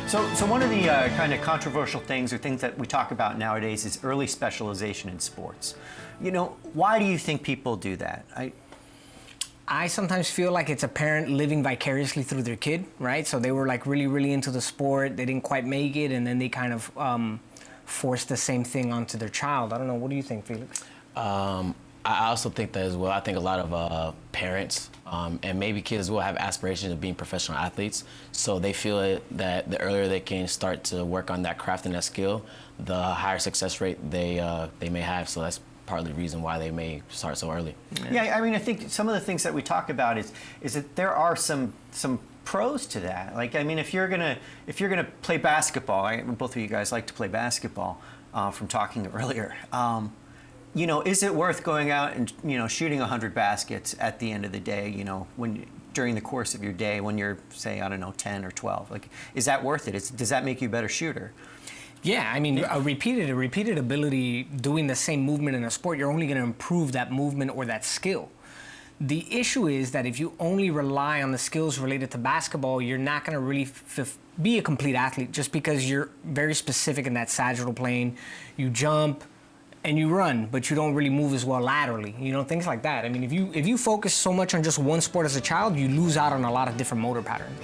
So one of the kind of controversial things or things that we talk about nowadays is early specialization in sports. You know, why do you think people do that? I sometimes feel like it's a parent living vicariously through their kid, right? So they were like really, really into the sport. They didn't quite make it, and then they kind of force the same thing onto their child. I don't know. What do you think, Felix? I also think that as well. I think a lot of parents and maybe kids as well have aspirations of being professional athletes. So they feel that the earlier they can start to work on that craft and that skill, the higher success rate they may have. So that's partly the reason why they may start so early. Yeah, I mean, I think some of the things that we talk about is that there are some pros to that. Like, I mean, if you're gonna play basketball, both of you guys like to play basketball from talking earlier. You know, is it worth going out and, you know, shooting 100 baskets at the end of the day, you know, during the course of your day when you're, say, I don't know, 10 or 12? Like, is that worth it? Does that make you a better shooter? Yeah, I mean, a repeated ability doing the same movement in a sport, you're only going to improve that movement or that skill. The issue is that if you only rely on the skills related to basketball, you're not going to really be a complete athlete just because you're very specific in that sagittal plane. You jump and you run, but you don't really move as well laterally, you know, things like that. I mean, if you focus so much on just one sport as a child, you lose out on a lot of different motor patterns.